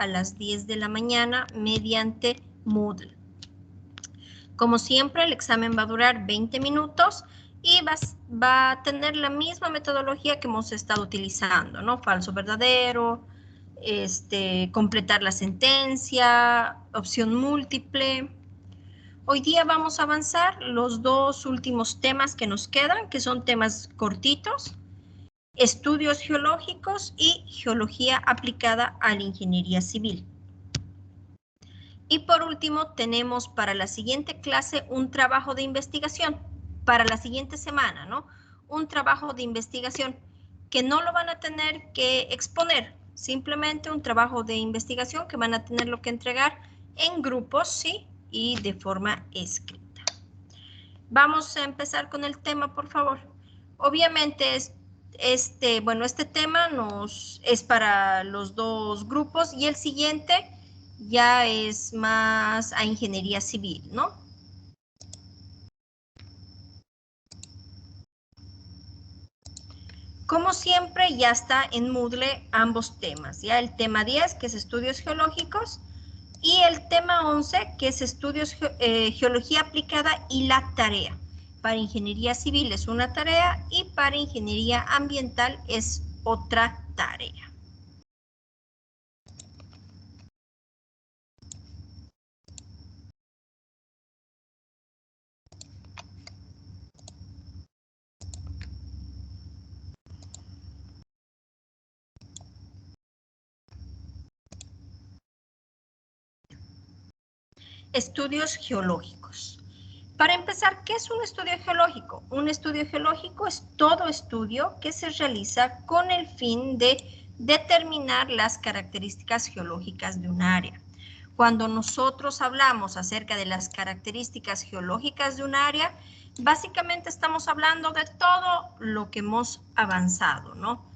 a las 10 de la mañana mediante Moodle. Como siempre, el examen va a durar 20 minutos y va a tener la misma metodología que hemos estado utilizando, ¿no? Falso, verdadero, completar la sentencia, opción múltiple. Hoy día vamos a avanzar los dos últimos temas que nos quedan, que son temas cortitos: estudios geológicos y geología aplicada a la ingeniería civil. Y por último, tenemos para la siguiente clase un trabajo de investigación, para la siguiente semana, ¿no? Un trabajo de investigación que no lo van a tener que exponer, simplemente un trabajo de investigación que van a tenerlo que entregar en grupos, ¿sí? Y de forma escrita. Vamos a empezar con el tema, por favor. Obviamente, este tema es para los dos grupos y el siguiente ya es más a ingeniería civil, ¿no? Como siempre, ya está en Moodle ambos temas, ya el tema 10, que es estudios geológicos, y el tema 11, que es estudios geología aplicada y la tarea. Para ingeniería civil es una tarea y para ingeniería ambiental es otra tarea. Estudios geológicos. Para empezar, ¿qué es un estudio geológico? Un estudio geológico es todo estudio que se realiza con el fin de determinar las características geológicas de un área. Cuando nosotros hablamos acerca de las características geológicas de un área, básicamente estamos hablando de todo lo que hemos avanzado, ¿no?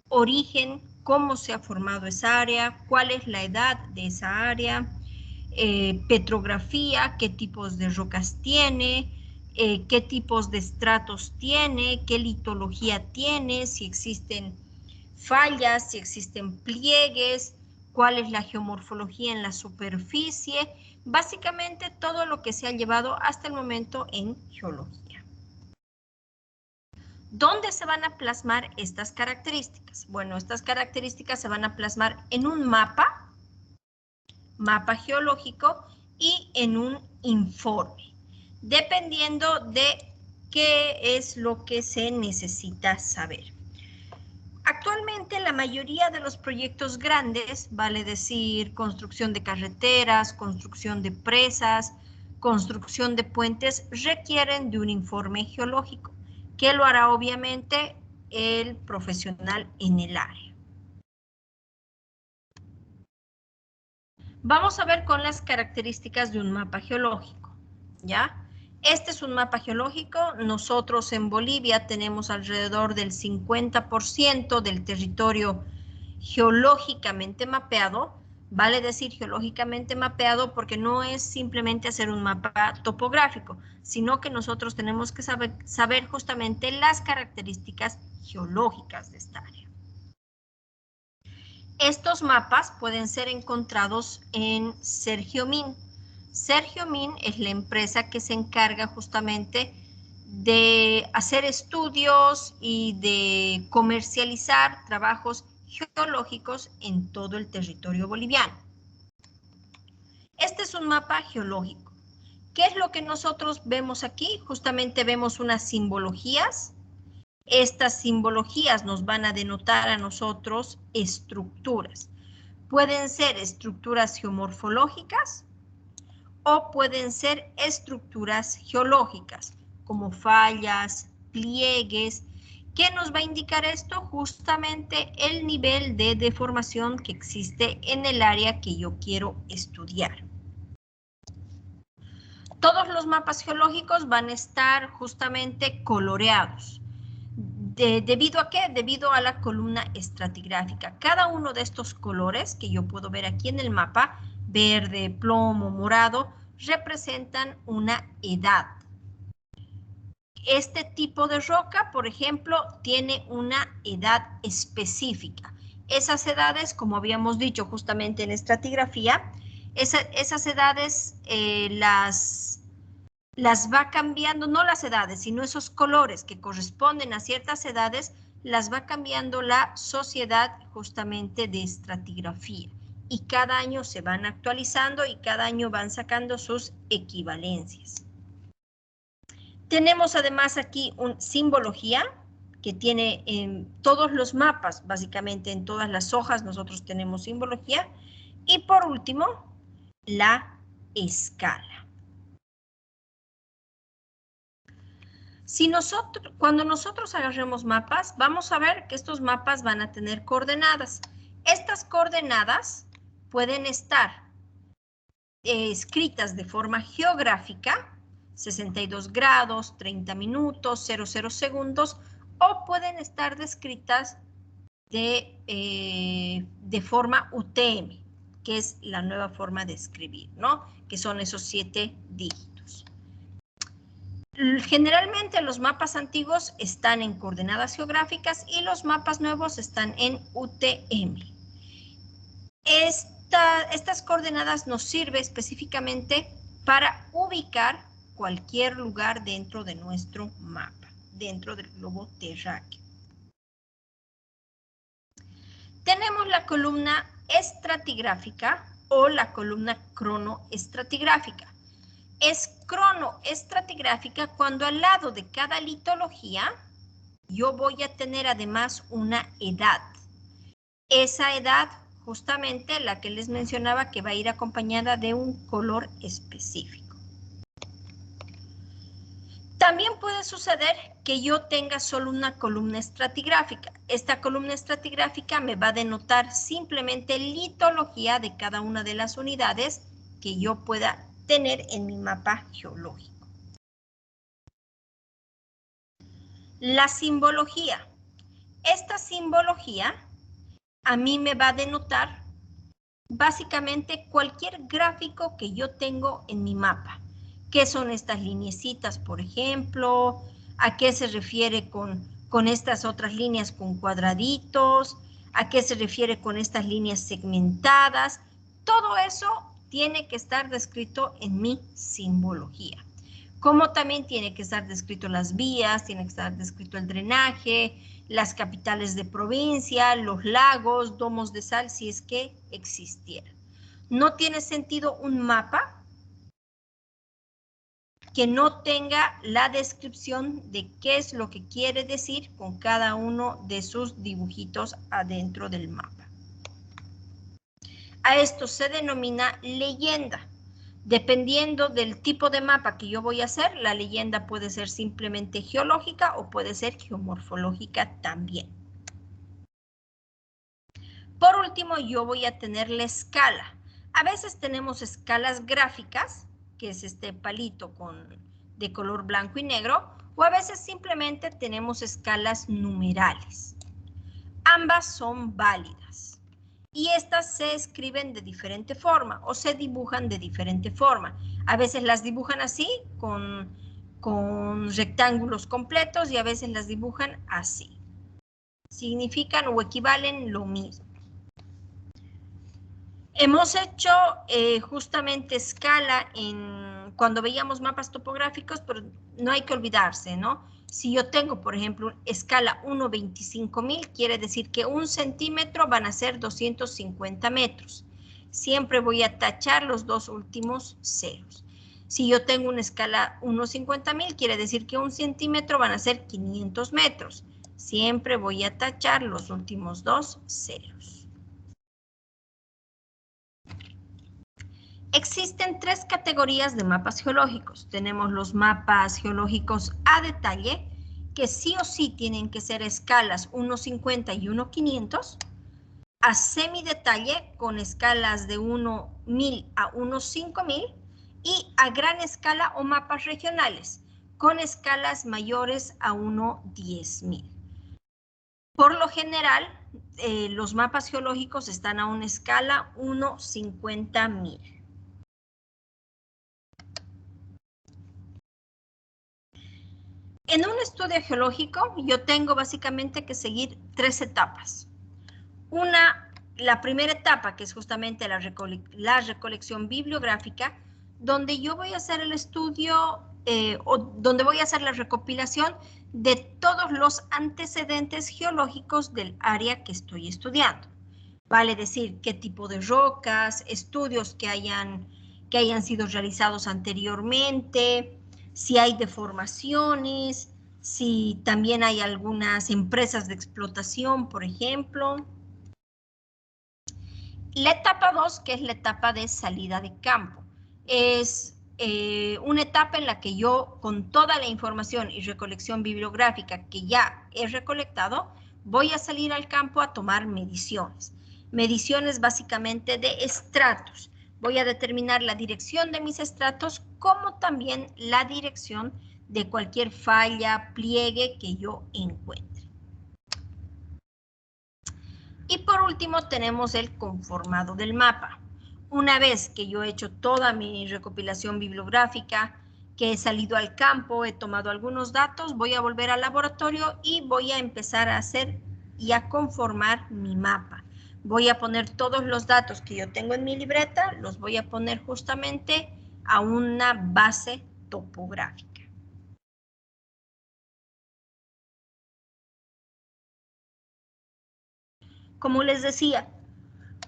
Origen, cómo se ha formado esa área, cuál es la edad de esa área, petrografía, qué tipos de rocas tiene, qué tipos de estratos tiene, qué litología tiene, si existen fallas, si existen pliegues, cuál es la geomorfología en la superficie, básicamente todo lo que se ha llevado hasta el momento en geología. ¿Dónde se van a plasmar estas características? Bueno, estas características se van a plasmar en un mapa geológico y en un informe, dependiendo de qué es lo que se necesita saber. Actualmente la mayoría de los proyectos grandes, vale decir construcción de carreteras, construcción de presas, construcción de puentes, requieren de un informe geológico, que lo hará obviamente el profesional en el área. Vamos a ver con las características de un mapa geológico, ¿ya? Este es un mapa geológico. Nosotros en Bolivia tenemos alrededor del 50% del territorio geológicamente mapeado. Vale decir geológicamente mapeado porque no es simplemente hacer un mapa topográfico, sino que nosotros tenemos que saber justamente las características geológicas de esta área. Estos mapas pueden ser encontrados en Sergiomin. Sergiomin es la empresa que se encarga justamente de hacer estudios y de comercializar trabajos geológicos en todo el territorio boliviano. Este es un mapa geológico. ¿Qué es lo que nosotros vemos aquí? Justamente vemos unas simbologías. Estas simbologías nos van a denotar a nosotros estructuras. Pueden ser estructuras geomorfológicas o pueden ser estructuras geológicas, como fallas, pliegues. ¿Qué nos va a indicar esto? Justamente el nivel de deformación que existe en el área que yo quiero estudiar. Todos los mapas geológicos van a estar justamente coloreados. ¿Debido a qué? Debido a la columna estratigráfica. Cada uno de estos colores que yo puedo ver aquí en el mapa, verde, plomo, morado, representan una edad. Este tipo de roca, por ejemplo, tiene una edad específica. Esas edades, como habíamos dicho justamente en estratigrafía, esas edades las va cambiando, no las edades, sino esos colores que corresponden a ciertas edades, las va cambiando la sociedad justamente de estratigrafía. Y cada año se van actualizando y cada año van sacando sus equivalencias. Tenemos además aquí un simbología que tiene en todos los mapas, básicamente en todas las hojas nosotros tenemos simbología. Y por último, la escala. Cuando nosotros agarremos mapas, vamos a ver que estos mapas van a tener coordenadas. Estas coordenadas pueden estar escritas de forma geográfica, 62 grados, 30 minutos, 00 segundos, o pueden estar descritas de forma UTM, que es la nueva forma de escribir, ¿no? Que son esos 7 dígitos. Generalmente los mapas antiguos están en coordenadas geográficas y los mapas nuevos están en UTM. Estas coordenadas nos sirven específicamente para ubicar cualquier lugar dentro de nuestro mapa, dentro del globo terráqueo. Tenemos la columna estratigráfica o la columna cronoestratigráfica. Es cronoestratigráfica cuando al lado de cada litología yo voy a tener además una edad. Esa edad, justamente la que les mencionaba, que va a ir acompañada de un color específico. También puede suceder que yo tenga solo una columna estratigráfica. Esta columna estratigráfica me va a denotar simplemente litología de cada una de las unidades que yo pueda tener en mi mapa geológico. La simbología. Esta simbología a mí me va a denotar básicamente cualquier gráfico que yo tengo en mi mapa. ¿Qué son estas lineecitas, por ejemplo? ¿A qué se refiere con estas otras líneas con cuadraditos? ¿A qué se refiere con estas líneas segmentadas? Todo eso tiene que estar descrito en mi simbología. Como también tiene que estar descrito las vías, tiene que estar descrito el drenaje, las capitales de provincia, los lagos, domos de sal, si es que existieran. No tiene sentido un mapa que no tenga la descripción de qué es lo que quiere decir con cada uno de sus dibujitos adentro del mapa. A esto se denomina leyenda. Dependiendo del tipo de mapa que yo voy a hacer, la leyenda puede ser simplemente geológica o puede ser geomorfológica también. Por último, yo voy a tener la escala. A veces tenemos escalas gráficas, que es este palito de color blanco y negro, o a veces simplemente tenemos escalas numerales. Ambas son válidas. Y estas se escriben de diferente forma o se dibujan de diferente forma. A veces las dibujan así, con rectángulos completos, y a veces las dibujan así. Significan o equivalen lo mismo. Hemos hecho justamente escala cuando veíamos mapas topográficos, pero no hay que olvidarse, ¿no? Si yo tengo, por ejemplo, escala 1/25.000, quiere decir que 1 centímetro van a ser 250 metros. Siempre voy a tachar los dos últimos ceros. Si yo tengo una escala 1/50.000, quiere decir que 1 centímetro van a ser 500 metros. Siempre voy a tachar los últimos dos ceros. Existen 3 categorías de mapas geológicos. Tenemos los mapas geológicos a detalle, que sí o sí tienen que ser escalas 1.50 y 1.500, a semidetalle con escalas de 1.000 a 1.5000 y a gran escala o mapas regionales con escalas mayores a 1.10.000. Por lo general, los mapas geológicos están a una escala 1.50.000. En un estudio geológico, yo tengo básicamente que seguir 3 etapas. la primera etapa, que es justamente la recolección bibliográfica, donde yo voy a hacer el estudio o donde voy a hacer la recopilación de todos los antecedentes geológicos del área que estoy estudiando. Vale decir, qué tipo de rocas, estudios que hayan sido realizados anteriormente, si hay deformaciones, si también hay algunas empresas de explotación, por ejemplo. La etapa 2, que es la etapa de salida de campo, es una etapa en la que yo, con toda la información y recolección bibliográfica que ya he recolectado, voy a salir al campo a tomar mediciones. Mediciones básicamente de estratos. Voy a determinar la dirección de mis estratos, como también la dirección de cualquier falla, pliegue que yo encuentre. Y por último tenemos el conformado del mapa. Una vez que yo he hecho toda mi recopilación bibliográfica, que he salido al campo, he tomado algunos datos, voy a volver al laboratorio y voy a empezar a hacer y a conformar mi mapa. Voy a poner todos los datos que yo tengo en mi libreta, los voy a poner justamente a una base topográfica. Como les decía,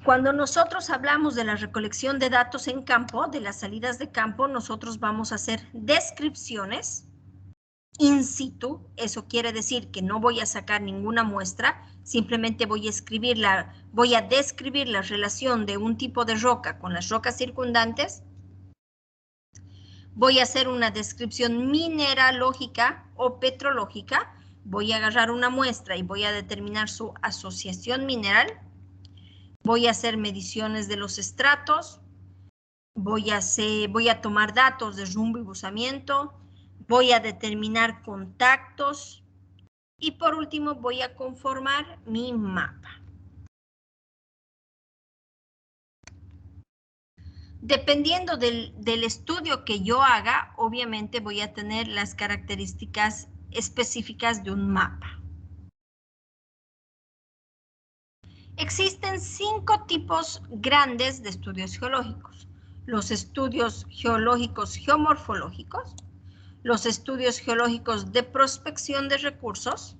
cuando nosotros hablamos de la recolección de datos en campo, de las salidas de campo, nosotros vamos a hacer descripciones in situ. Eso quiere decir que no voy a sacar ninguna muestra, simplemente voy a describir la relación de un tipo de roca con las rocas circundantes. Voy a hacer una descripción mineralógica o petrológica. Voy a agarrar una muestra y voy a determinar su asociación mineral. Voy a hacer mediciones de los estratos, voy a tomar datos de rumbo y buzamiento, voy a determinar contactos y por último voy a conformar mi mapa. Dependiendo del estudio que yo haga, obviamente voy a tener las características específicas de un mapa. Existen 5 tipos grandes de estudios geológicos. Los estudios geológicos geomorfológicos, los estudios geológicos de prospección de recursos,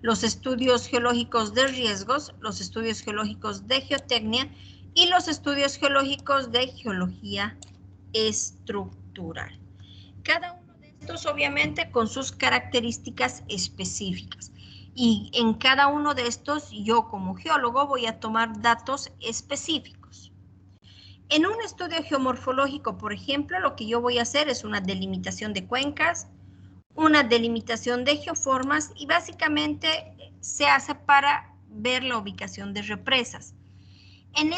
los estudios geológicos de riesgos, los estudios geológicos de geotecnia y los estudios geológicos de geología estructural. Cada uno de estos obviamente con sus características específicas. Y en cada uno de estos, yo como geólogo voy a tomar datos específicos. En un estudio geomorfológico, por ejemplo, lo que yo voy a hacer es una delimitación de cuencas, una delimitación de geoformas y básicamente se hace para ver la ubicación de represas. En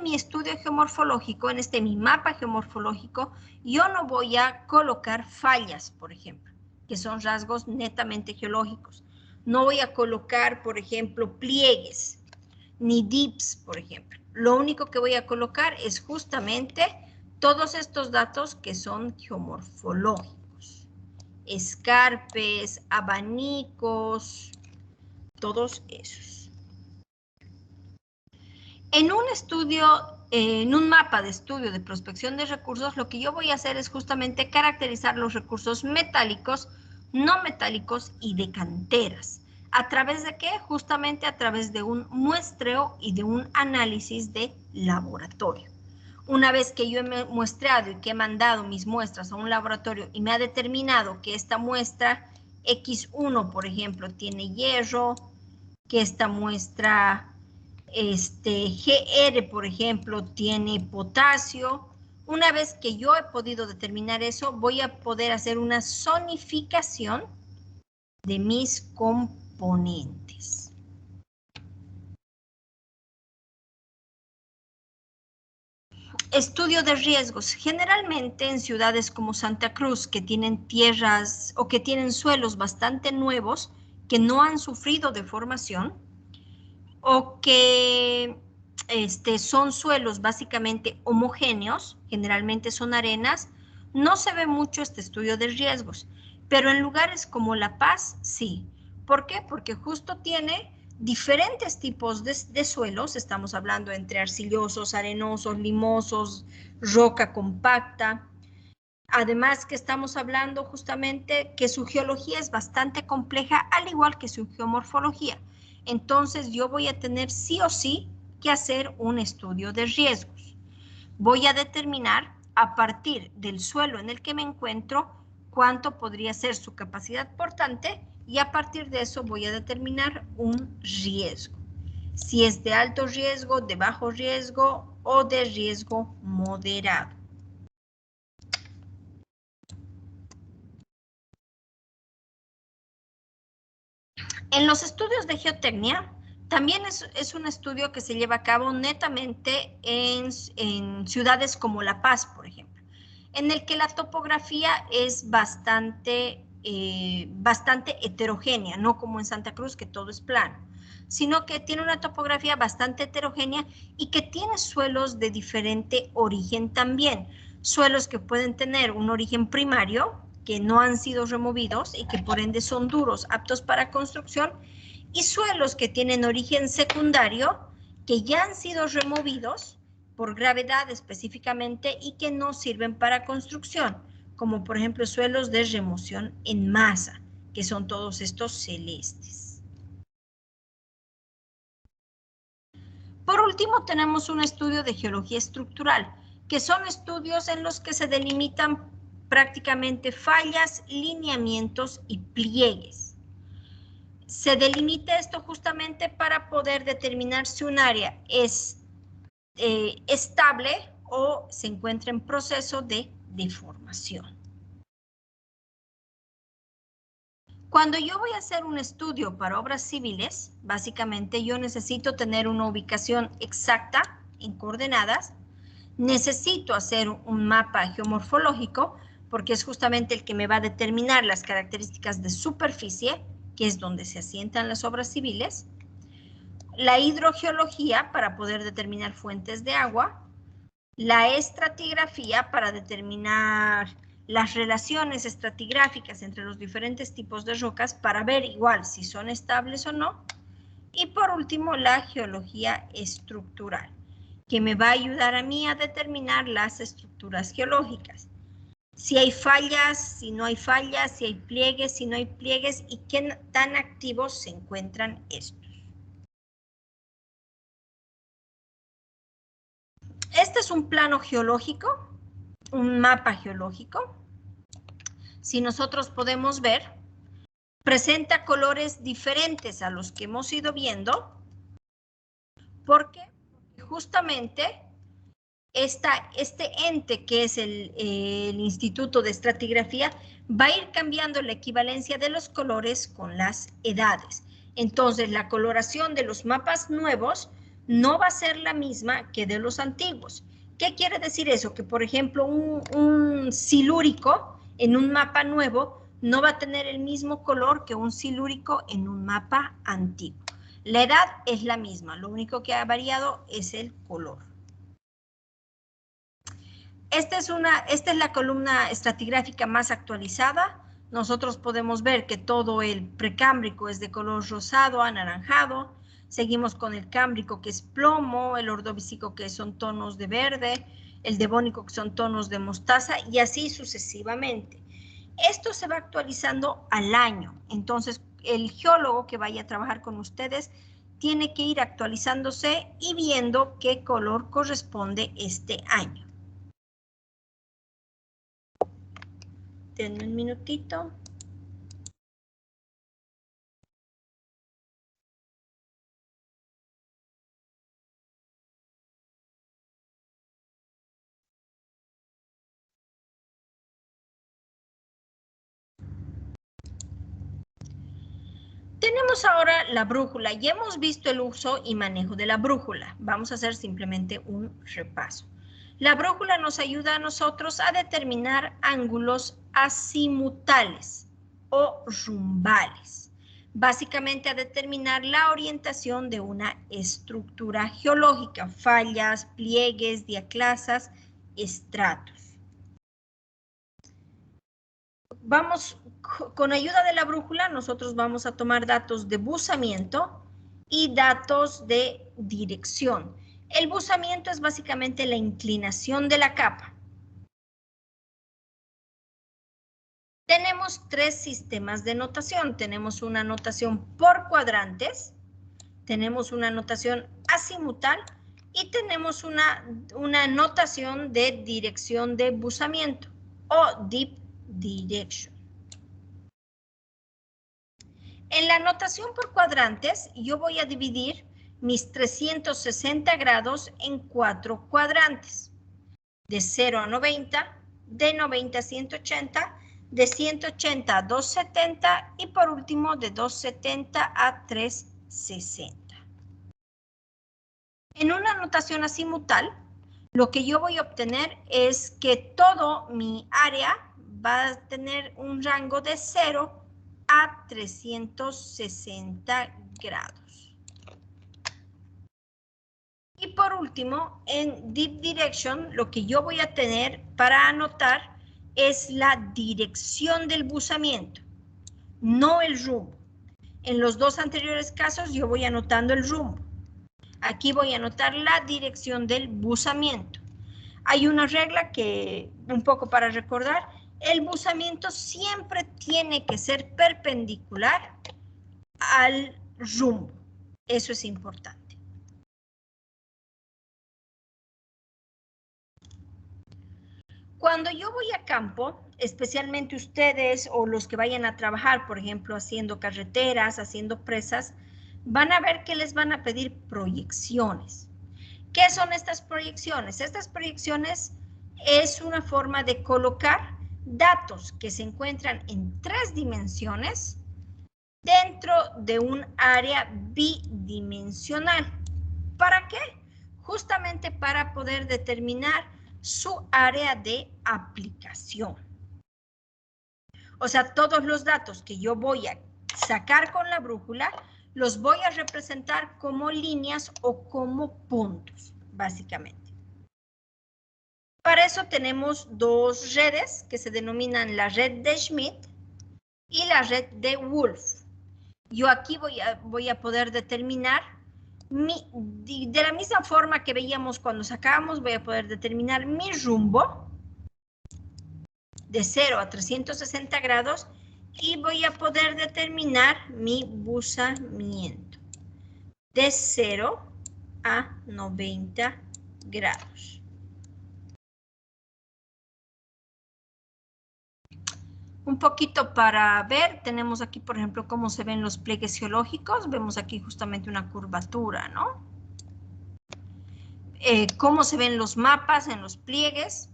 mi estudio geomorfológico, mi mapa geomorfológico, yo no voy a colocar fallas, por ejemplo, que son rasgos netamente geológicos. No voy a colocar, por ejemplo, pliegues, ni dips, por ejemplo. Lo único que voy a colocar es justamente todos estos datos que son geomorfológicos. Escarpes, abanicos, todos esos. En un mapa de estudio de prospección de recursos, lo que yo voy a hacer es justamente caracterizar los recursos metálicos, no metálicos y de canteras. ¿A través de qué? Justamente a través de un muestreo y de un análisis de laboratorio. Una vez que yo he muestreado y que he mandado mis muestras a un laboratorio y me ha determinado que esta muestra X1, por ejemplo, tiene hierro, que esta muestra GR, por ejemplo, tiene potasio. Una vez que yo he podido determinar eso, voy a poder hacer una zonificación de mis componentes. Estudio de riesgos. Generalmente en ciudades como Santa Cruz, que tienen tierras o que tienen suelos bastante nuevos, que no han sufrido deformación, o que son suelos básicamente homogéneos, generalmente son arenas, no se ve mucho este estudio de riesgos, pero en lugares como La Paz, sí. ¿Por qué? Porque justo tiene diferentes tipos de suelos, estamos hablando entre arcillosos, arenosos, limosos, roca compacta. Además que estamos hablando justamente que su geología es bastante compleja, al igual que su geomorfología. Entonces yo voy a tener sí o sí que hacer un estudio de riesgos. Voy a determinar a partir del suelo en el que me encuentro cuánto podría ser su capacidad portante y a partir de eso voy a determinar un riesgo. Si es de alto riesgo, de bajo riesgo o de riesgo moderado. En los estudios de geotecnia, también es un estudio que se lleva a cabo netamente en ciudades como La Paz, por ejemplo, en el que la topografía es bastante heterogénea, no como en Santa Cruz, que todo es plano, sino que tiene una topografía bastante heterogénea y que tiene suelos de diferente origen también. Suelos que pueden tener un origen primario, que no han sido removidos y que por ende son duros, aptos para construcción, y suelos que tienen origen secundario, que ya han sido removidos por gravedad específicamente y que no sirven para construcción, como por ejemplo suelos de remoción en masa, que son todos estos celestes. Por último, tenemos un estudio de geología estructural, que son estudios en los que se delimitan prácticamente fallas, lineamientos y pliegues. Se delimita esto justamente para poder determinar si un área es estable o se encuentra en proceso de deformación. Cuando yo voy a hacer un estudio para obras civiles, básicamente yo necesito tener una ubicación exacta en coordenadas, necesito hacer un mapa geomorfológico, porque es justamente el que me va a determinar las características de superficie, que es donde se asientan las obras civiles, la hidrogeología para poder determinar fuentes de agua, la estratigrafía para determinar las relaciones estratigráficas entre los diferentes tipos de rocas para ver igual si son estables o no, y por último la geología estructural, que me va a ayudar a mí a determinar las estructuras geológicas. Si hay fallas, si no hay fallas, si hay pliegues, si no hay pliegues y qué tan activos se encuentran estos. Este es un plano geológico, un mapa geológico. Si nosotros podemos ver, presenta colores diferentes a los que hemos ido viendo. ¿Por qué? Porque justamente este ente que es el Instituto de Estratigrafía va a ir cambiando la equivalencia de los colores con las edades. Entonces, la coloración de los mapas nuevos no va a ser la misma que de los antiguos. ¿Qué quiere decir eso? Que, por ejemplo, un silúrico en un mapa nuevo no va a tener el mismo color que un silúrico en un mapa antiguo. La edad es la misma, lo único que ha variado es el color. Esta es la columna estratigráfica más actualizada. Nosotros podemos ver que todo el precámbrico es de color rosado, anaranjado. Seguimos con el cámbrico, que es plomo, el ordovícico, que son tonos de verde, el devónico, que son tonos de mostaza, y así sucesivamente. Esto se va actualizando al año. Entonces, el geólogo que vaya a trabajar con ustedes tiene que ir actualizándose y viendo qué color corresponde este año. Denme un minutito. Tenemos ahora la brújula y hemos visto el uso y manejo de la brújula. Vamos a hacer simplemente un repaso. La brújula nos ayuda a nosotros a determinar ángulos azimutales o rumbales. Básicamente a determinar la orientación de una estructura geológica, fallas, pliegues, diaclasas, estratos. Con ayuda de la brújula, nosotros vamos a tomar datos de buzamiento y datos de dirección. El buzamiento es básicamente la inclinación de la capa. Tenemos tres sistemas de notación. Tenemos una notación por cuadrantes, tenemos una notación azimutal y tenemos una notación de dirección de buzamiento o deep direction. En la notación por cuadrantes, yo voy a dividir mis 360 grados en 4 cuadrantes. De 0 a 90, de 90 a 180, de 180 a 270 y por último de 270 a 360. En una notación azimutal, lo que yo voy a obtener es que todo mi área va a tener un rango de 0 a 360 grados. Y por último, en Deep Direction, lo que yo voy a tener para anotar es la dirección del buzamiento, no el rumbo. En los dos anteriores casos yo voy anotando el rumbo. Aquí voy a anotar la dirección del buzamiento. Hay una regla que, un poco para recordar, el buzamiento siempre tiene que ser perpendicular al rumbo. Eso es importante. Cuando yo voy a campo, especialmente ustedes o los que vayan a trabajar, por ejemplo, haciendo carreteras, haciendo presas, van a ver que les van a pedir proyecciones. ¿Qué son estas proyecciones? Estas proyecciones es una forma de colocar datos que se encuentran en 3 dimensiones dentro de un área bidimensional. ¿Para qué? Justamente para poder determinar su área de aplicación. O sea, todos los datos que yo voy a sacar con la brújula, los voy a representar como líneas o como puntos, básicamente. Para eso tenemos dos redes que se denominan la red de Schmidt y la red de Wolf. Yo aquí voy a poder determinar, de la misma forma que veíamos cuando sacábamos, voy a poder determinar mi rumbo de 0 a 360 grados y voy a poder determinar mi buzamiento de 0 a 90 grados. Un poquito para ver, tenemos aquí, por ejemplo, cómo se ven los pliegues geológicos. Vemos aquí justamente una curvatura, ¿no? Cómo se ven los mapas en los pliegues.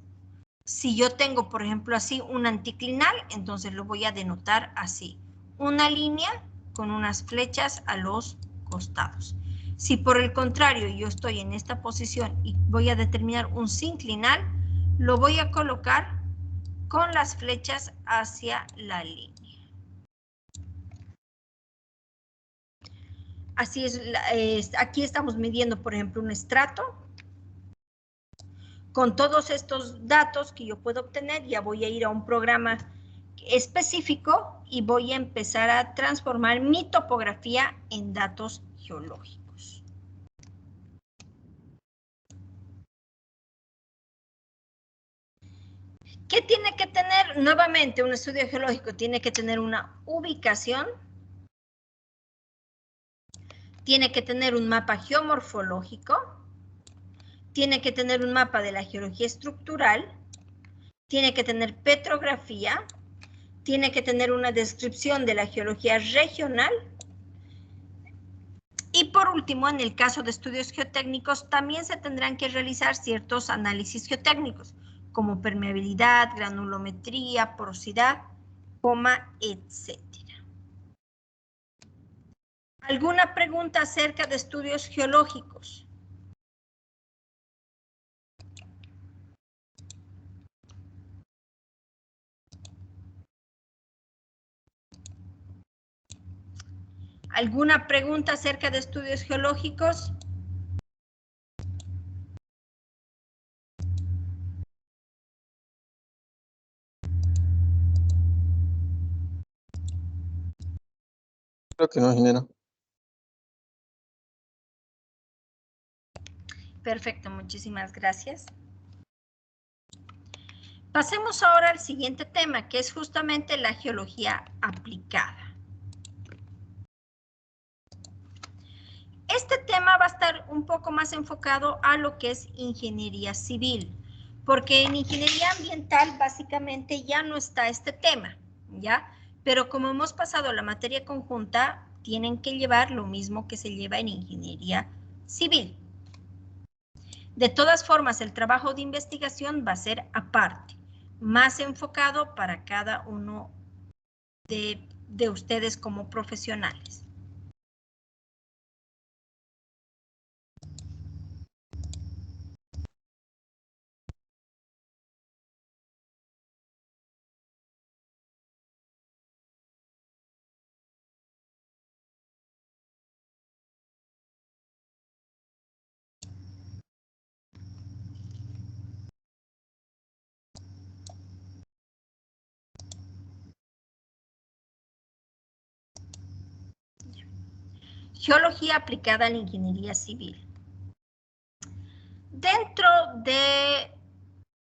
Si yo tengo, por ejemplo, así un anticlinal, entonces lo voy a denotar así. Una línea con unas flechas a los costados. Si por el contrario yo estoy en esta posición y voy a determinar un sinclinal, lo voy a colocar con las flechas hacia la línea. Así es, aquí estamos midiendo, por ejemplo, un estrato. Con todos estos datos que yo puedo obtener, ya voy a ir a un programa específico y voy a empezar a transformar mi topografía en datos geológicos. ¿Qué tiene que tener? Nuevamente, un estudio geológico tiene que tener una ubicación, tiene que tener un mapa geomorfológico, tiene que tener un mapa de la geología estructural, tiene que tener petrografía, tiene que tener una descripción de la geología regional. Y por último, en el caso de estudios geotécnicos, también se tendrán que realizar ciertos análisis geotécnicos, como permeabilidad, granulometría, porosidad, etc. ¿Alguna pregunta acerca de estudios geológicos? ¿Alguna pregunta acerca de estudios geológicos? Creo que no, ingeniero. Perfecto, muchísimas gracias. Pasemos ahora al siguiente tema, que es justamente la geología aplicada. Este tema va a estar un poco más enfocado a lo que es ingeniería civil, porque en ingeniería ambiental básicamente ya no está este tema, ¿ya? Pero como hemos pasado la materia conjunta, tienen que llevar lo mismo que se lleva en ingeniería civil. De todas formas, el trabajo de investigación va a ser aparte, más enfocado para cada uno de ustedes como profesionales. Geología aplicada a la ingeniería civil. Dentro de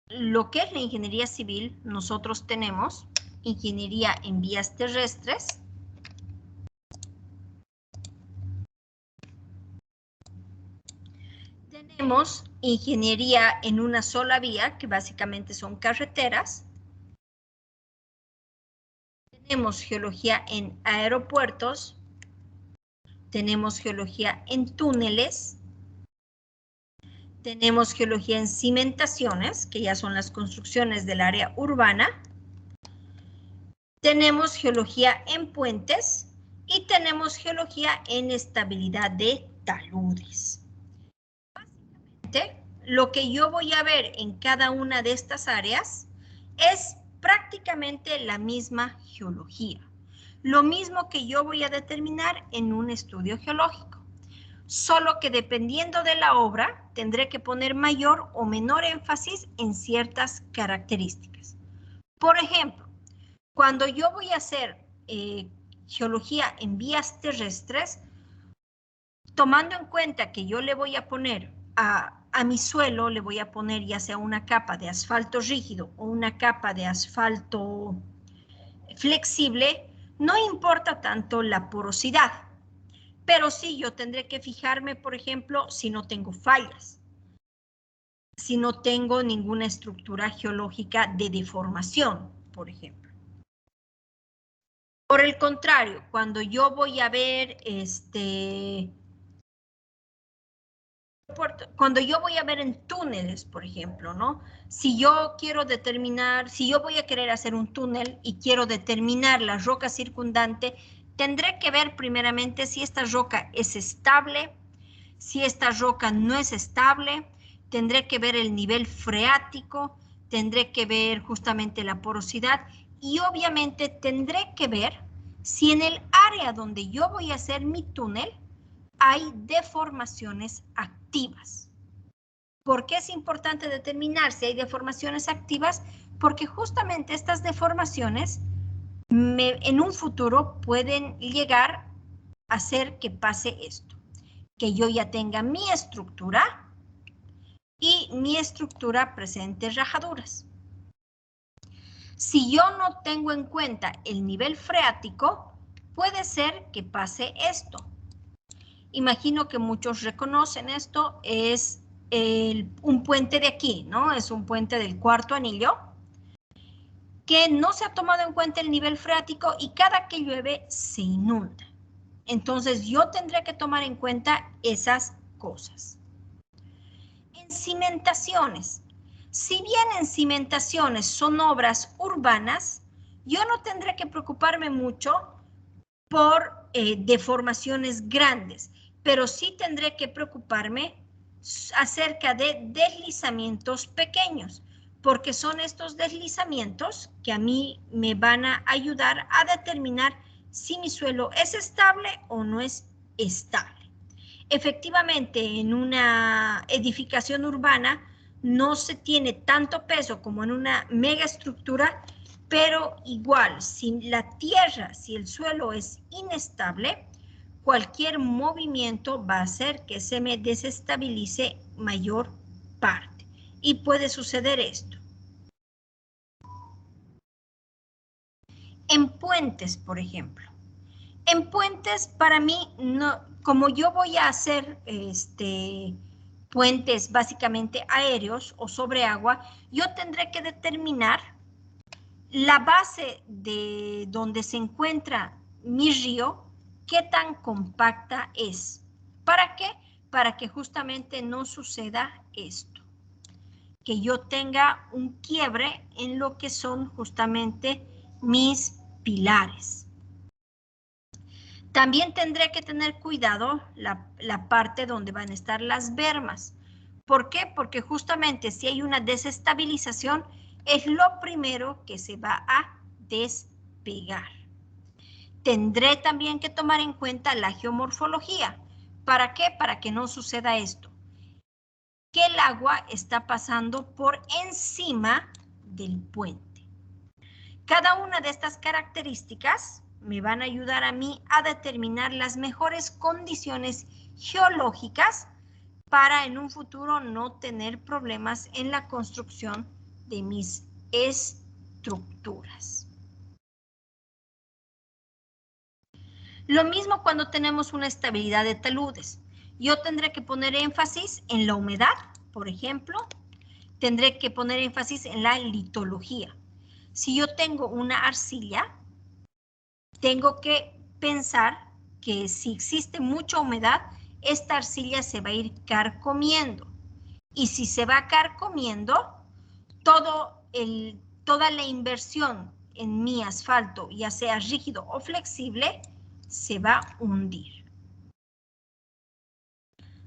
lo que es la ingeniería civil, nosotros tenemos ingeniería en vías terrestres, tenemos ingeniería en una sola vía, que básicamente son carreteras, tenemos geología en aeropuertos, tenemos geología en túneles, tenemos geología en cimentaciones, que ya son las construcciones del área urbana, tenemos geología en puentes y tenemos geología en estabilidad de taludes. Básicamente, lo que yo voy a ver en cada una de estas áreas es prácticamente la misma geología. Lo mismo que yo voy a determinar en un estudio geológico. Solo que dependiendo de la obra, tendré que poner mayor o menor énfasis en ciertas características. Por ejemplo, cuando yo voy a hacer geología en vías terrestres, tomando en cuenta que yo le voy a poner a mi suelo, le voy a poner ya sea una capa de asfalto rígido o una capa de asfalto flexible, no importa tanto la porosidad. Pero sí, yo tendré que fijarme, por ejemplo, si no tengo fallas, si no tengo ninguna estructura geológica de deformación, por ejemplo. Por el contrario, cuando yo voy a ver cuando yo voy a ver en túneles, por ejemplo, ¿no? Si yo quiero determinar, si yo voy a querer hacer un túnel y quiero determinar la roca circundante, tendré que ver primeramente si esta roca es estable, si esta roca no es estable, tendré que ver el nivel freático, tendré que ver justamente la porosidad y obviamente tendré que ver si en el área donde yo voy a hacer mi túnel hay deformaciones activas. ¿Por qué es importante determinar si hay deformaciones activas? Porque justamente estas deformaciones en un futuro pueden llegar a hacer que pase esto, que yo ya tenga mi estructura y mi estructura presente rajaduras. Si yo no tengo en cuenta el nivel freático, puede ser que pase esto. Imagino que muchos reconocen esto, es un puente de aquí, ¿no? Es un puente del cuarto anillo, que no se ha tomado en cuenta el nivel freático y cada que llueve se inunda. Entonces yo tendré que tomar en cuenta esas cosas. En cimentaciones. Si bien en cimentaciones son obras urbanas, yo no tendré que preocuparme mucho por deformaciones grandes, pero sí tendré que preocuparme acerca de deslizamientos pequeños, porque son estos deslizamientos que a mí me van a ayudar a determinar si mi suelo es estable o no es estable. Efectivamente, en una edificación urbana no se tiene tanto peso como en una megaestructura, pero igual, si la tierra, si el suelo es inestable, cualquier movimiento va a hacer que se me desestabilice mayor parte. Y puede suceder esto. En puentes, por ejemplo. En puentes, para mí, no, como yo voy a hacer puentes básicamente aéreos o sobre agua, yo tendré que determinar la base de donde se encuentra mi río, qué tan compacta es. ¿Para qué? Para que justamente no suceda esto. Que yo tenga un quiebre en lo que son justamente mis pilares. También tendré que tener cuidado la parte donde van a estar las bermas. ¿Por qué? Porque justamente si hay una desestabilización, es lo primero que se va a despegar. Tendré también que tomar en cuenta la geomorfología. ¿Para qué? Para que no suceda esto. Que el agua está pasando por encima del puente. Cada una de estas características me van a ayudar a mí a determinar las mejores condiciones geológicas para en un futuro no tener problemas en la construcción de mis estructuras. Lo mismo cuando tenemos una estabilidad de taludes. Yo tendré que poner énfasis en la humedad, por ejemplo. Tendré que poner énfasis en la litología. Si yo tengo una arcilla, tengo que pensar que si existe mucha humedad, esta arcilla se va a ir carcomiendo. Y si se va carcomiendo, toda la inversión en mi asfalto, ya sea rígido o flexible, se va a hundir.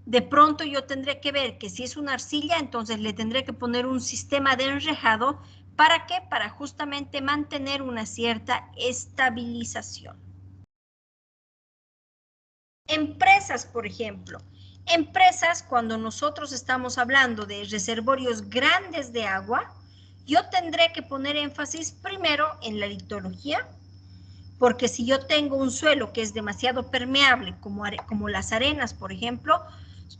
De pronto yo tendré que ver que si es una arcilla, entonces le tendré que poner un sistema de enrejado. ¿Para qué? Para justamente mantener una cierta estabilización. Empresas, por ejemplo. Empresas, cuando nosotros estamos hablando de reservorios grandes de agua, yo tendré que poner énfasis primero en la litología, porque si yo tengo un suelo que es demasiado permeable, como las arenas, por ejemplo,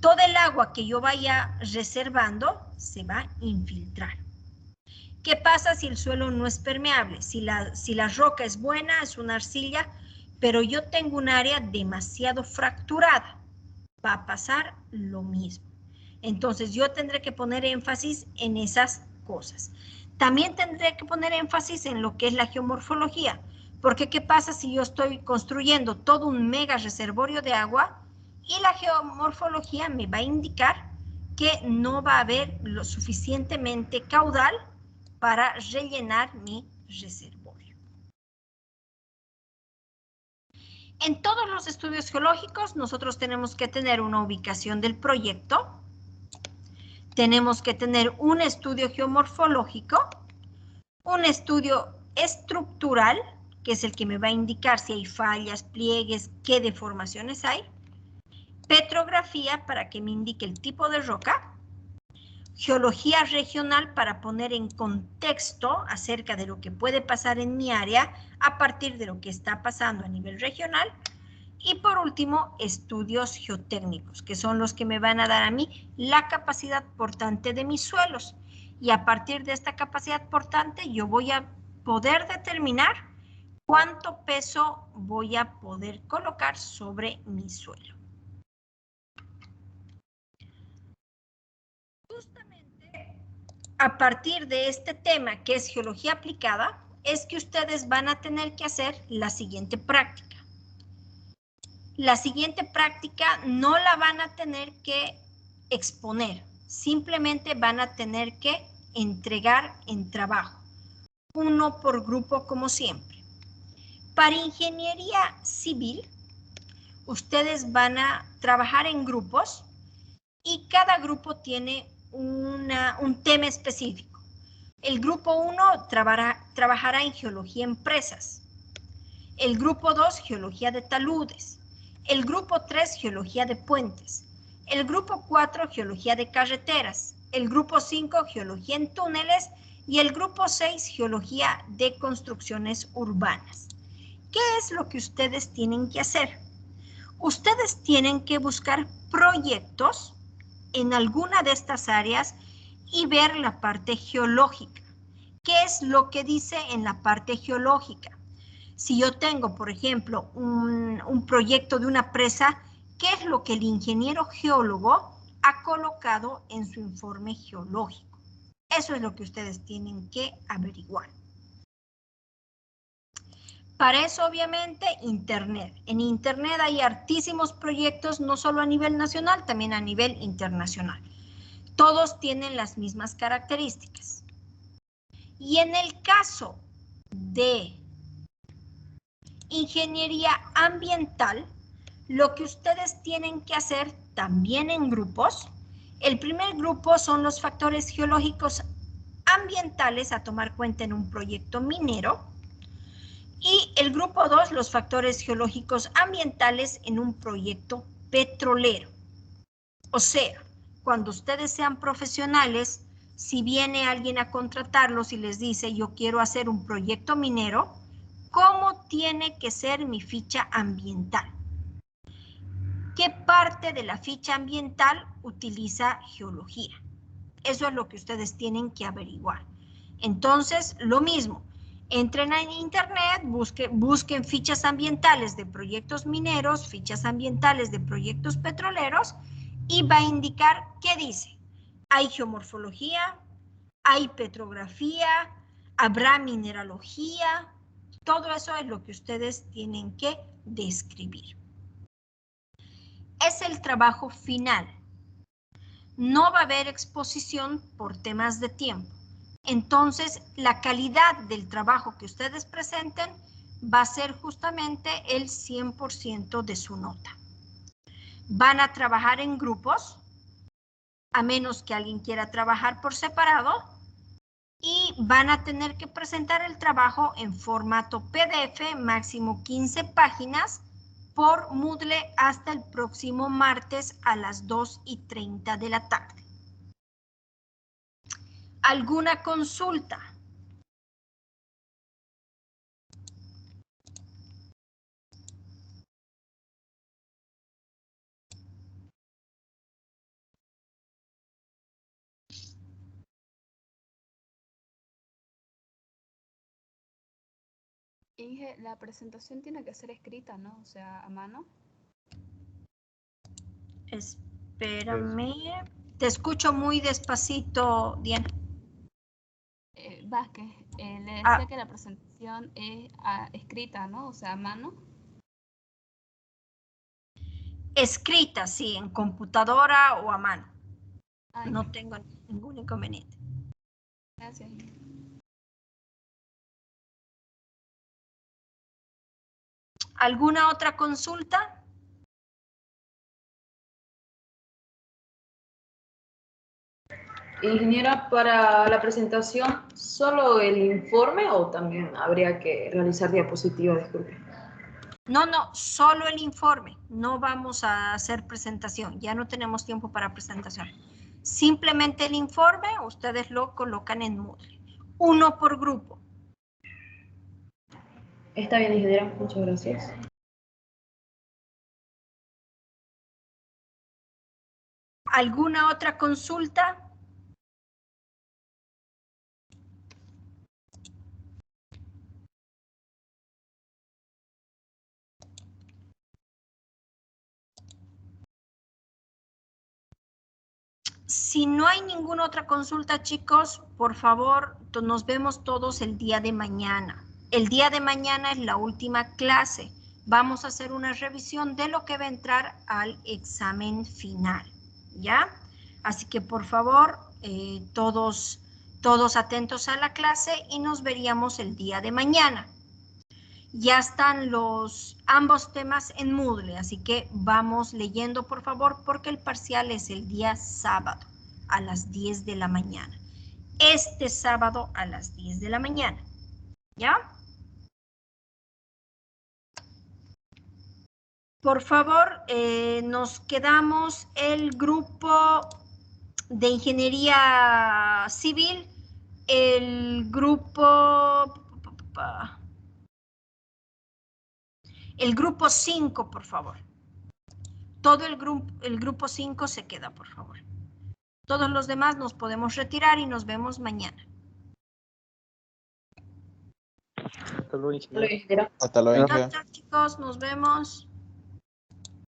todo el agua que yo vaya reservando se va a infiltrar. ¿Qué pasa si el suelo no es permeable? Si la roca es buena, es una arcilla, pero yo tengo un área demasiado fracturada, va a pasar lo mismo. Entonces yo tendré que poner énfasis en esas cosas. También tendré que poner énfasis en lo que es la geomorfología, porque ¿qué pasa si yo estoy construyendo todo un mega reservorio de agua y la geomorfología me va a indicar que no va a haber lo suficientemente caudal para rellenar mi reservorio? En todos los estudios geológicos nosotros tenemos que tener una ubicación del proyecto, tenemos que tener un estudio geomorfológico, un estudio estructural, que es el que me va a indicar si hay fallas, pliegues, qué deformaciones hay, petrografía para que me indique el tipo de roca, geología regional para poner en contexto acerca de lo que puede pasar en mi área a partir de lo que está pasando a nivel regional. Y por último, estudios geotécnicos, que son los que me van a dar a mí la capacidad portante de mis suelos. Y a partir de esta capacidad portante, yo voy a poder determinar cuánto peso voy a poder colocar sobre mi suelo. Justamente a partir de este tema, que es geología aplicada, es que ustedes van a tener que hacer la siguiente práctica. La siguiente práctica no la van a tener que exponer, simplemente van a tener que entregar en trabajo, uno por grupo como siempre. Para ingeniería civil, ustedes van a trabajar en grupos y cada grupo tiene un tema específico. El grupo 1 trabajará en geología empresas. El grupo 2, geología de taludes. El grupo 3, geología de puentes. El grupo 4, geología de carreteras. El grupo 5, geología en túneles. Y el grupo 6, geología de construcciones urbanas. ¿Qué es lo que ustedes tienen que hacer? Ustedes tienen que buscar proyectos en alguna de estas áreas y ver la parte geológica. ¿Qué es lo que dice en la parte geológica? Si yo tengo, por ejemplo, un proyecto de una presa, ¿qué es lo que el ingeniero geólogo ha colocado en su informe geológico? Eso es lo que ustedes tienen que averiguar. Para eso, obviamente, Internet. En Internet hay hartísimos proyectos, no solo a nivel nacional, también a nivel internacional. Todos tienen las mismas características. Y en el caso de ingeniería ambiental, lo que ustedes tienen que hacer también en grupos, el primer grupo son los factores geológicos ambientales a tomar cuenta en un proyecto minero, y el grupo 2, los factores geológicos ambientales en un proyecto petrolero. O sea, cuando ustedes sean profesionales, si viene alguien a contratarlos y les dice, yo quiero hacer un proyecto minero, ¿cómo tiene que ser mi ficha ambiental? ¿Qué parte de la ficha ambiental utiliza geología? Eso es lo que ustedes tienen que averiguar. Entonces, lo mismo. Entren en Internet, busquen fichas ambientales de proyectos mineros, fichas ambientales de proyectos petroleros, y va a indicar qué dice. Hay geomorfología, hay petrografía, habrá mineralogía. Todo eso es lo que ustedes tienen que describir. Es el trabajo final. No va a haber exposición por temas de tiempo. Entonces, la calidad del trabajo que ustedes presenten va a ser justamente el 100% de su nota. Van a trabajar en grupos, a menos que alguien quiera trabajar por separado, y van a tener que presentar el trabajo en formato PDF, máximo 15 páginas, por Moodle hasta el próximo martes a las 2:30 de la tarde. ¿Alguna consulta? Inge, la presentación tiene que ser escrita, ¿no? O sea, a mano. Espérame. Te escucho muy despacito, Diana. Vázquez, le decía Ah, que la presentación es escrita, ¿no? O sea, a mano. escrita, sí, en computadora o a mano. Ay, No tengo ningún inconveniente. gracias, Inge. ¿Alguna otra consulta? Ingeniera, para la presentación, ¿solo el informe o también habría que realizar diapositivas? Disculpe. No, solo el informe. No vamos a hacer presentación. Ya no tenemos tiempo para presentación. Simplemente el informe, ustedes lo colocan en Moodle. Uno por grupo. Está bien, ingeniera. Muchas gracias. ¿Alguna otra consulta? Si no hay ninguna otra consulta, chicos, por favor, nos vemos todos el día de mañana. El día de mañana es la última clase. Vamos a hacer una revisión de lo que va a entrar al examen final, ¿ya? Así que, por favor, todos atentos a la clase y nos veríamos el día de mañana. Ya están ambos temas en Moodle, así que vamos leyendo, por favor, porque el parcial es el día sábado a las 10 de la mañana. Este sábado a las 10 de la mañana, ¿ya? Por favor, nos quedamos el grupo de ingeniería civil, el grupo 5, por favor. Todo el grupo 5 se queda, por favor. Todos los demás nos podemos retirar y nos vemos mañana. Hasta luego, ingeniero. Lo dijera. Hasta luego, ingeniero. Chao, chicos, nos vemos.